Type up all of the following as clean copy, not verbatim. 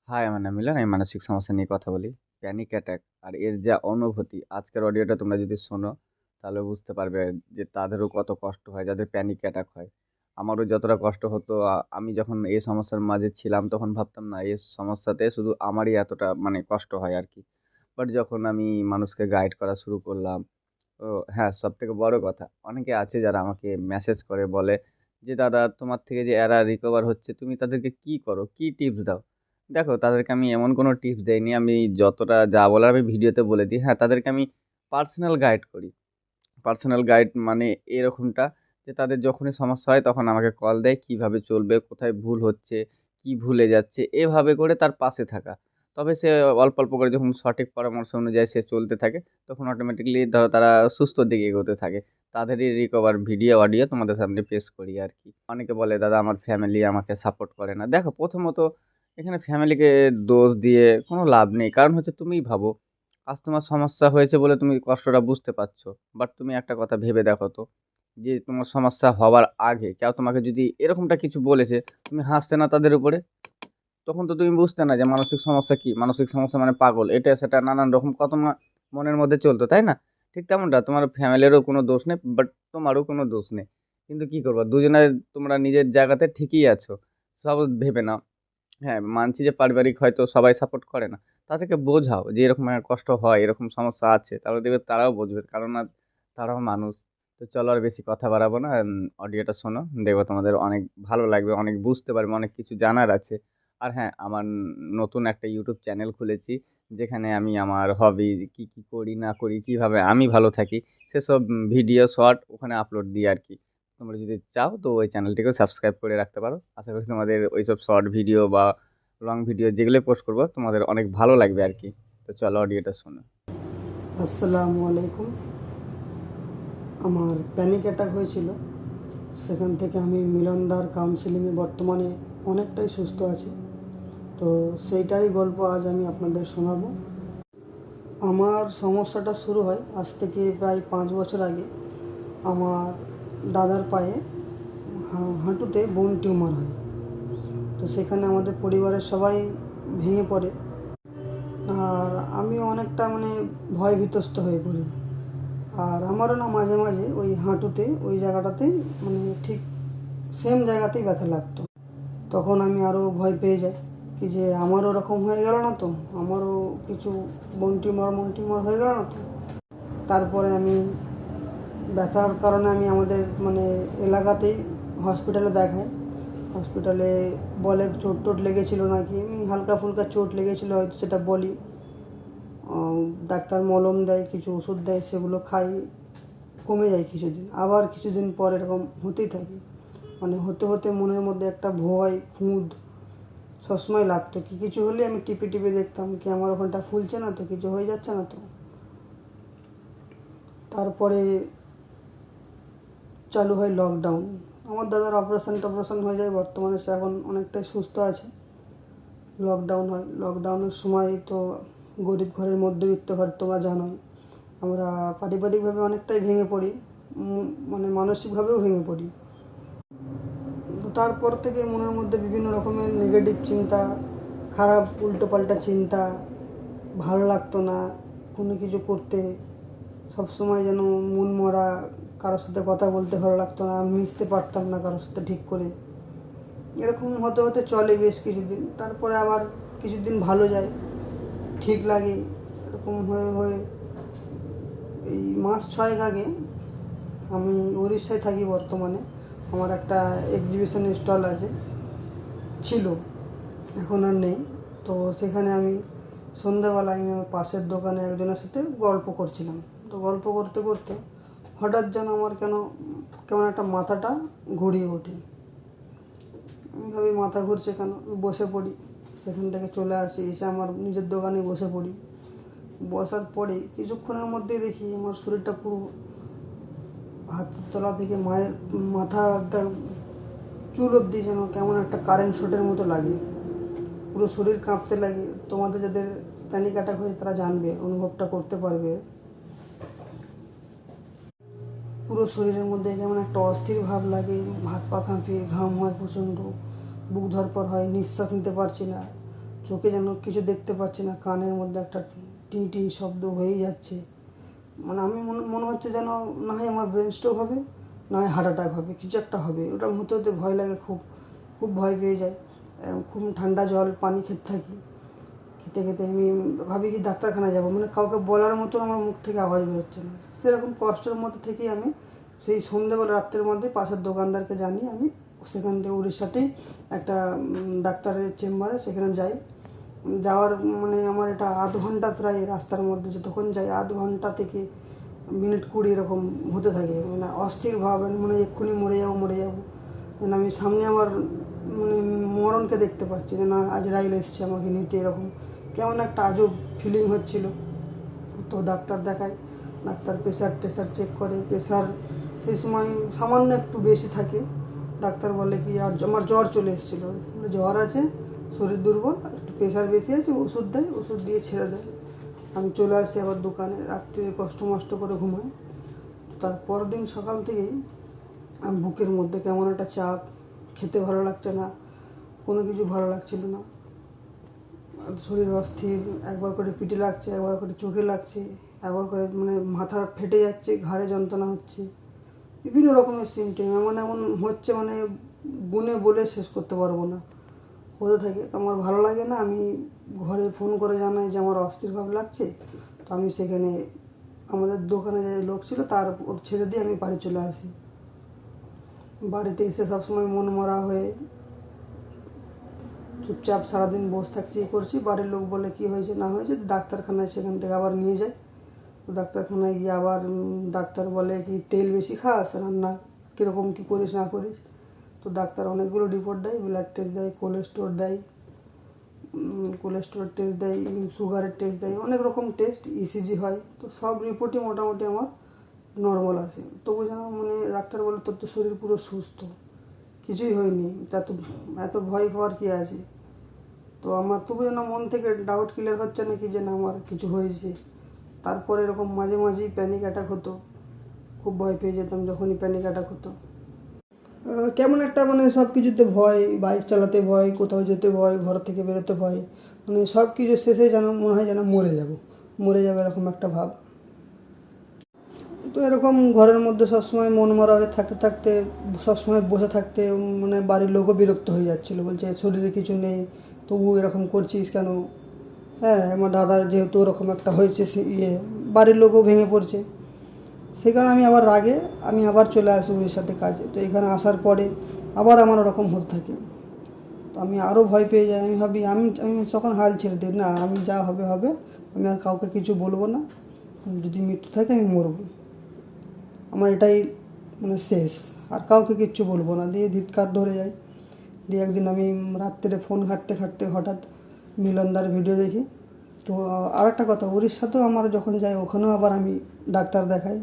High, আমার নাম মিলন। আমি মানসিক সমস্যা নিয়ে কথা বলি। প্যানিক অ্যাটাক আর এর যা অনুভূতি, আজকের অডিওটা তোমরা যদি শোনো, তাহলে বুঝতে পারবে যে তাদেরও কত কষ্ট হয় যাদের প্যানিক অ্যাটাক হয়। আমারও যতটা কষ্ট হতো আমি যখন এই সমস্যার মাঝে ছিলাম তখন ভাবতাম না এই সমস্যাতে শুধু আমারই এতটা মানে কষ্ট হয় আরকি। বাট যখন আমি মানুষকে গাইড করা শুরু করলাম, ও হ্যাঁ, সবথেকে বড় কথা, অনেকে আছে যারা আমাকে মেসেজ করে বলে যে, "দাদা, তোমার থেকে যে এরা রিকভার হচ্ছে, তুমি তাদেরকে কি করো? কি টিপস দাও?" দেখো, তাদেরকে আমি এমন কোনো টিপস দেইনি। আমি যতটা যা বলার আমি ভিডিওতে বলে দিই। হ্যাঁ, তাদেরকে আমি পার্সোনাল গাইড করি। পার্সোনাল গাইড মানে এরকমটা যে তাদের যখনই সমস্যা হয় তখন আমাকে কল দেয়, কিভাবে চলবে, কোথায় ভুল হচ্ছে, কি ভুলে যাচ্ছে, এভাবে করে তার পাশে থাকা। তবে সে অল্প, অল্প করে যখন সঠিক পরামর্শ অনুযায়ী সে চলতে থাকে, তখন অটোমেটিক্যালি ধরো তারা সুস্থর দিকে এগোতে থাকে। তাদেরই রিকভার ভিডিও, অডিও তোমাদের সামনে পেশ করি আরকি। অনেকে বলে, "দাদা, আমার ফ্যামিলি আমাকে সাপোর্ট করে না।" দেখো, প্রথমত এখানে ফ্যামিলিকে দোষ দিয়ে কোনো লাভ নেই। কারণ হচ্ছে তুমিই ভাবো, আজ তোমার সমস্যা হয়েছে বলে তুমি কষ্টটা বুঝতে পারছো। বাট তুমি একটা কথা ভেবে দেখো তো, যে তোমার সমস্যা হওয়ার আগে কেউ তোমাকে যদি এরকমটা কিছু বলেছে, তুমি হাসতে না তাদের উপরে? তখন তো তুমি বুঝতে না যে মানসিক সমস্যা কি? মানসিক সমস্যা মানে পাগল। এটা সেটা নানান রকম কত না মনের মধ্যে চলতো, তাই না? ঠিক তেমনটা তোমার ফ্যামিলিরও কোনো দোষ নেই, বাট তোমারও কোনো দোষ নেই। কিন্তু কি করবা? দুজনে তোমরা নিজের জায়গাতে ঠিকই আছো। সব ভেবে নাও। হ্যাঁ, মানছি যে পারিবারিক হয়তো সবাই সাপোর্ট করে না। তাদেরকে বোঝাও যে এরকম কষ্ট হয়, এরকম সমস্যা আছে। তাহলে দেখবে তারাও বুঝবে। কারণ তারাও মানুষ। তো চলো আর বেশি কথা বাড়াবো না। অডিওটা শোনো। দেখবে তোমাদের অনেক ভালো লাগবে, অনেক বুঝতে পারবে, অনেক কিছু জানার আছে। আর হ্যাঁ, আমার নতুন একটা YouTube চ্যানেল খুলেছি। যেখানে আমি আমার হবি কি, কি করি না করি, কিভাবে আমি ভালো থাকি, সেসব ভিডিও শর্ট ওখানে আপলোড দিই আরকি। তোমরা যদি চাও তো ওই চ্যানেলটিকেও সাবস্ক্রাইব করে রাখতে পারো। আশা করি তোমাদের ওইসব শর্ট ভিডিও বা লং ভিডিও যেগুলোই পোস্ট করব তোমাদের অনেক ভালো লাগবে আরকি। তো চলো অডিওটা শোনো। আসসালামু আলাইকুম। আমার প্যানিক অ্যাটাক হয়েছিল, সেখান থেকে আমি মিলনদার কাউন্সিলিংয়ে বর্তমানে অনেকটাই সুস্থ আছি। তো সেইটারই গল্প আজ আমি আপনাদের শোনাবো। আমার সমস্যাটা শুরু হয় আজ থেকে প্রায় 5 বছর আগে। আমার দাদার পায়ে হাঁটুতে বোন টিউমার হয়। তো সেখানে আমাদের পরিবারের সবাই ভেঙে পড়ে, আর আমিও অনেকটা ভয় বিতস্ত হয়ে পড়ি। আর আমারও না মাঝে মাঝে ওই হাঁটুতে ওই জায়গাটাতেই ঠিক সেম জায়গাতেই ব্যথা লাগতো। তখন আমি আরও ভয় পেয়ে যাই কি যে আমারও ওরকম হয়ে গেল না তো, আমারও কিছু বোন টিউমার হয়ে গেল না তো। তারপরে আমি ব্যথার কারণে আমি আমাদের এলাকাতেই হসপিটালে দেখাই। হসপিটালে বলে চোট টোট লেগেছিল নাকি, আমি হালকা ফুলকা চোট লেগেছিলো হয়তো সেটা বলি। ডাক্তার মলম দেয়, কিছু ওষুধ দেয়, সেগুলো খাই, কমে যায় কিছুদিন। আবার কিছুদিন পর এরকম হতেই থাকে। হতে হতে মনের মধ্যে একটা ভয়, খুঁত সবসময় লাগতো কি কিছু হলে আমি টিপে টিপে দেখতাম কি আমার ওখানটা ফুলছে না তো, কিছু হয়ে যাচ্ছে না তো। তারপরে চালু হয় লকডাউন। আমার দাদার অপারেশন হয়ে যায়, বর্তমানে সে এখন অনেকটাই সুস্থ আছে। লকডাউন হয়, লকডাউনের সময় তো গরিব ঘরের মধ্যবিত্ত ঘর, তোমরা জানোই আমরা পারিবারিকভাবে অনেকটাই ভেঙে পড়ি, মানসিকভাবেও ভেঙে পড়ি। তারপর থেকে মনের মধ্যে বিভিন্ন রকমের নেগেটিভ চিন্তা, খারাপ উল্টোপাল্টা চিন্তা, ভালো লাগতো না কোনো কিছু করতে, সবসময় যেন মন মরা, কারোর সাথে কথা বলতে ভালো লাগতো না, মিশতে পারতাম না কারোর সাথে ঠিক করে। এরকম হতে হতে চলে বেশ কিছুদিন, তারপরে আবার কিছুদিন ভালো যায়, ঠিক লাগে। এরকম হয়ে হয়ে এই মাস 6 আগে আমি উড়িষ্যায় থাকি বর্তমানে। আমার একটা এক্সিবিশন স্টল আছে, ছিল, এখন আর নেই। তো সেখানে আমি সন্ধ্যাবেলায় আমি আমার পাশের দোকানে একজনের সাথে গল্প করছিলাম। তো গল্প করতে করতে হঠাৎ যেন আমার কেমন একটা মাথাটা ঘুরিয়ে ওঠে। আমি ভাবি মাথা ঘুরছে কেন, বসে পড়ি। সেখান থেকে চলে আসি, এসে আমার নিজের দোকানে বসে পড়ি। বসার পরে কিছুক্ষণের মধ্যেই দেখি আমার শরীরটা পুরো হাতের তলা থেকে মায়ের মাথা একদম চুল অব্দি যেন কেমন একটা কারেন্ট শটের মতো লাগে, পুরো শরীর কাঁপতে লাগে। তোমাদের যাদের প্যানিক অ্যাটাক হয়েছে তারা জানবে, অনুভবটা করতে পারবে। পুরো শরীরের মধ্যে যেমন একটা অস্থির ভাব লাগে, হাত পা কাঁপিয়ে, ঘাম হয় প্রচণ্ড, বুক ধরপড় হয়, নিঃশ্বাস নিতে পারছি না, চোখে যেন কিছু দেখতে পাচ্ছি না, কানের মধ্যে একটা টি টি শব্দ হয়েই যাচ্ছে। মানে আমি মনে হচ্ছে যেন না হয় আমার ব্রেন স্ট্রোক হবে, না হয় হার্ট অ্যাটাক হবে, কিছু একটা হবে। ওটা হতে হতে ভয় লাগে, খুব খুব ভয় পেয়ে যায়। খুব ঠান্ডা জল পানি খেতে থাকি, খেতে খেতে আমি ভাবি কি ডাক্তারখানায় যাবো, মানে কাউকে বলার মতন আমার মুখ থেকে আওয়াজ বেরোচ্ছে না। সেরকম কষ্টের মধ্যে থেকেই আমি সেই সন্ধ্যেবেলা রাত্রের মধ্যে পাশের দোকানদারকে জানিয়ে আমি সেখান থেকে উড়িষ্যাতেই একটা ডাক্তারের চেম্বারে সেখানে যাই। যাওয়ার মানে আমার এটা আধ ঘন্টা প্রায় রাস্তার মধ্যে, যতক্ষণ যাই আধ ঘন্টা থেকে মিনিট 20 এরকম হতে থাকে। মানে অস্থির ভাব, মনে হয় এক্ষুনি মরে যাবো। যেন আমি সামনে আমার মানে মরণকে দেখতে পাচ্ছি, যে না আজরাইল এসছে আমাকে নিতে, এরকম কেমন একটা আজব ফিলিং হচ্ছিল। তো ডাক্তার দেখায়, ডাক্তার প্রেশার চেক করে। প্রেশার সেই সময় সামান্য একটু বেশি থাকে। ডাক্তার বলে কি আর আমার জ্বর চলে এসেছিলো, জ্বর আছে, শরীর দুর্বল, একটু প্রেশার বেশি আছে, ওষুধ দেয়, ওষুধ দিয়ে ছেড়ে দেয়। আমি চলে আসি আবার দোকানে, রাত্রে কষ্ট করে ঘুমাই। তারপর দিন সকাল থেকেই আমার বুকের মধ্যে কেমন একটা চাপ, খেতে ভালো লাগছে না, কোনো কিছু ভালো লাগছিল না, শরীর অস্থির, একবার করে পিঠে লাগছে, একবার করে চোখে লাগছে, একবার করে মানে মাথা ফেটে যাচ্ছে, ঘাড়ে যন্ত্রণা হচ্ছে, বিভিন্ন রকমের সিমটম এমন এমন হচ্ছে, মানে গুণে বলে শেষ করতে পারবো না, হতে থাকে। তো আমার ভালো লাগে না, আমি ঘরে ফোন করে জানাই যে আমার অস্থির ভাব লাগছে। তো আমি সেখানে আমাদের দোকানে যে লোক ছিল তার ওর ছেড়ে দিয়ে আমি বাড়ি চলে আসি। বাড়িতে এসে সবসময় মন মরা হয়ে চুপচাপ সারাদিন বসে থাকছি, করছি। বাড়ির লোক বলে কি হয়েছে না হয়েছে, ডাক্তারখানায় সেখান থেকে আবার নিয়ে যায়। তো ডাক্তারখানায় গিয়ে আবার ডাক্তার বলে কি তেল বেশি খাস, রান্না কীরকম কী করিস না করিস। তো ডাক্তার অনেকগুলো রিপোর্ট দেয়, ব্লাড টেস্ট দেয়, কোলেস্টোর টেস্ট দেয়, সুগারের টেস্ট দেয়, অনেক রকম টেস্ট, ইসিজি হয়। তো সব রিপোর্টই মোটামুটি আমার নর্মাল আসে। তবু যেন মানে ডাক্তার বলে তোর তো শরীর পুরো সুস্থ, কিছুই হয়নি, এত ভয় পাওয়ার কী আছে। তো আমার তবু যেন মন থেকে ডাউট ক্লিয়ার হচ্ছে না কি যে না আমার কিছু হয়েছে। তারপরে এরকম মাঝে মাঝেই প্যানিক অ্যাটাক হতো, খুব ভয় পেয়ে যেতাম যখনই প্যানিক অ্যাটাক হতো। কেমন একটা মানে সব কিছুতে ভয়, বাইক চালাতে ভয়, কোথাও যেতে ভয়, ঘর থেকে বেরোতে ভয়, মানে সব কিছু শেষে যেন মনে হয় যেন মরে যাবে এরকম একটা ভাব। তো এরকম ঘরের মধ্যে সবসময় মন মারা হয়ে থাকতে থাকতে, সবসময় বসে থাকতে মানে বাড়ির লোকও বিরক্ত হয়ে যাচ্ছিলো, বলছে শরীরে কিছু নেই তবু এরকম করছিস কেন। হ্যাঁ, আমার দাদার যেহেতু ওরকম একটা হয়েছে, বাড়ির লোকও ভেঙে পড়ছে। সেই কারণে আমি আবার রাগে আমি আবার চলে আসি উড়িষ্যাতে কাজে। তো এখানে আসার পরে আবার আমার ওরকম হতে থাকে। তো আমি আরও ভয় পেয়ে যাই। আমি ভাবি আমি তখন হাল ছেড়ে দিই, না আমি যা হবে হবে, আমি আর কাউকে কিছু বলবো না, যদি মৃত্যু থাকে আমি মরবো, আমার এটাই মানে শেষ, আর কাউকে কিচ্ছু বলবো না। দিয়ে ধিৎকার ধরে যায়। দিয়ে একদিন আমি রাত্রে ফোন ঘাঁটতে হঠাৎ মিলনদার ভিডিও দেখি। তো আর একটা কথা, উড়িষ্যাতেও আমার যখন যাই ওখানেও আবার আমি ডাক্তার দেখাই,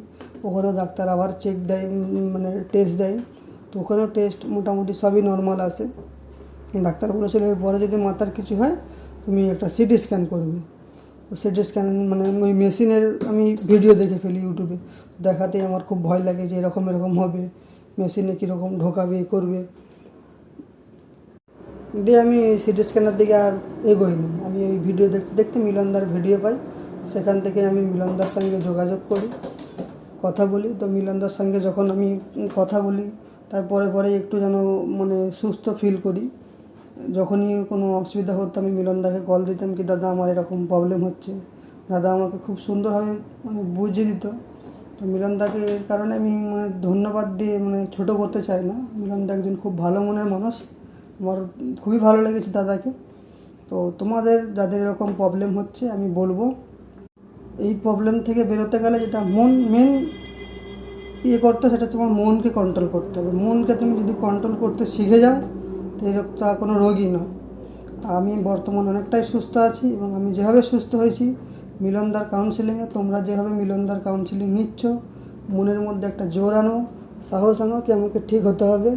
ওখানেও ডাক্তার আবার চেক দেয়, মানে টেস্ট দেয়। তো ওখানেও টেস্ট মোটামুটি সবই নর্মাল আসে। ডাক্তার বলেছিল এরপরে যদি মাথার কিছু হয় তুমি একটা সিটি স্ক্যান করবে। তো সিটি স্ক্যান মানে ওই মেশিনের আমি ভিডিও দেখে ফেলি ইউটিউবে, দেখাতেই আমার খুব ভয় লাগে যে এরকম হবে, মেশিনে কীরকম ঢোকাবে করবে। দিয়ে আমি এই সিটি স্ক্যানের দিকে আর এগোইনি। আমি ওই ভিডিও দেখতে দেখতে মিলনদার ভিডিও পাই, সেখান থেকে আমি মিলনদার সঙ্গে যোগাযোগ করি, কথা বলি। তো মিলনদার সঙ্গে যখন আমি কথা বলি পরে একটু যেন মানে সুস্থ ফিল করি। যখনই কোনো অসুবিধা হতো আমি মিলনদাকে কল দিতাম কি দাদা আমার এরকম প্রবলেম হচ্ছে, দাদা আমাকে খুব সুন্দরভাবে মানে বুঝিয়ে দিত। তো মিলনদাকে এর কারণে আমি মানে ধন্যবাদ দিয়ে মানে ছোটো করতে চাই না। মিলনদা একজন খুব ভালো মনের মানুষ, আমার খুবই ভালো লেগেছে দাদাকে। তো তোমাদের যাদের এরকম প্রবলেম হচ্ছে আমি বলবো, এই প্রবলেম থেকে বেরোতে গেলে যেটা মেন করতে, সেটা তোমার মনকে কন্ট্রোল করতে হবে। মনকে তুমি যদি কন্ট্রোল করতে শিখে যাও তো তা কোনো রোগই নয়। আমি বর্তমানে অনেকটাই সুস্থ আছি, এবং আমি যেভাবে সুস্থ হয়েছি মিলনদার কাউন্সিলিংয়ে, তোমরা যেভাবে মিলনদার কাউন্সিলিং নিচ্ছ, মনের মধ্যে একটা জোর আনো, সাহস আনো কি আমাকে ঠিক হতে হবে,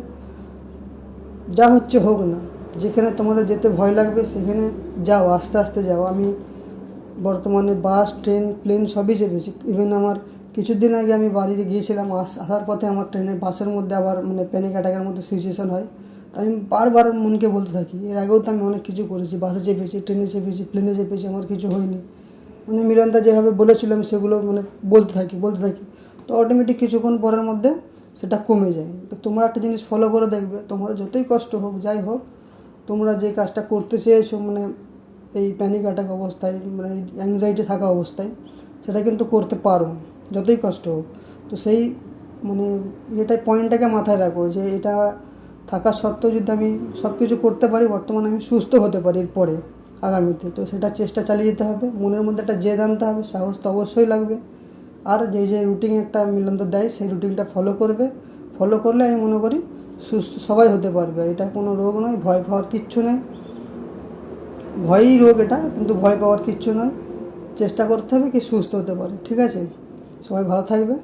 যা হচ্ছে হোক না, যেখানে তোমাদের যেতে ভয় লাগবে সেখানে যাও, আস্তে আস্তে যাও। আমি বর্তমানে বাস, ট্রেন, প্লেন সবই চেপেছি। ইভেন আমার কিছুদিন আগে আমি বাড়িতে গিয়েছিলাম, আসার পথে আমার বাসের মধ্যে আবার মানে প্যানিক অ্যাটাকের মধ্যে সিচুয়েশান হয়। আমি বারবার মনকে বলতে থাকি, এর আগেও তো আমি অনেক কিছু করেছি, বাসে চেপেছি, ট্রেনে চেপেছি, প্লেনে চেপেছি, আমার কিছু হয়নি। মানে মিলনদা যেভাবে বলেছিলাম সেগুলো মানে বলতে থাকি। তো অটোমেটিক কিছুক্ষণ পরের মধ্যে সেটা কমে যায়। তো তোমরা একটা জিনিস ফলো করে দেখবে, তোমাদের যতই কষ্ট হোক যাই হোক, তোমরা যে কাজটা করতে চেয়েছো মানে এই প্যানিক অ্যাটাক অবস্থায়, মানে অ্যাংজাইটি থাকা অবস্থায়, সেটা কিন্তু করতে পারো যতই কষ্ট হোক। তো সেই মানে পয়েন্টটাকে মাথায় রাখো যে এটা থাকা সত্ত্বেও যদি আমি সব কিছু করতে পারি, বর্তমানে আমি সুস্থ হতে পারি এরপরে আগামীতে। তো সেটা চেষ্টা চালিয়ে যেতে হবে, মনের মধ্যে একটা জেদ আনতে হবে, সাহস তো অবশ্যই লাগবে। আর যে রুটিন একটা মিলন তো দেয়, সেই রুটিনটা ফলো করলে আমি মনে করি সুস্থ সবাই হতে পারবে। এটা কোনো রোগ নয়, ভয় পাওয়ার কিচ্ছু নেই। ভয়ই রোগ এটা, কিন্তু ভয় পাওয়ার কিচ্ছু নয়। চেষ্টা করতে হবে কি সুস্থ হতে পারে। ঠিক আছে, সবাই ভালো থাকবে।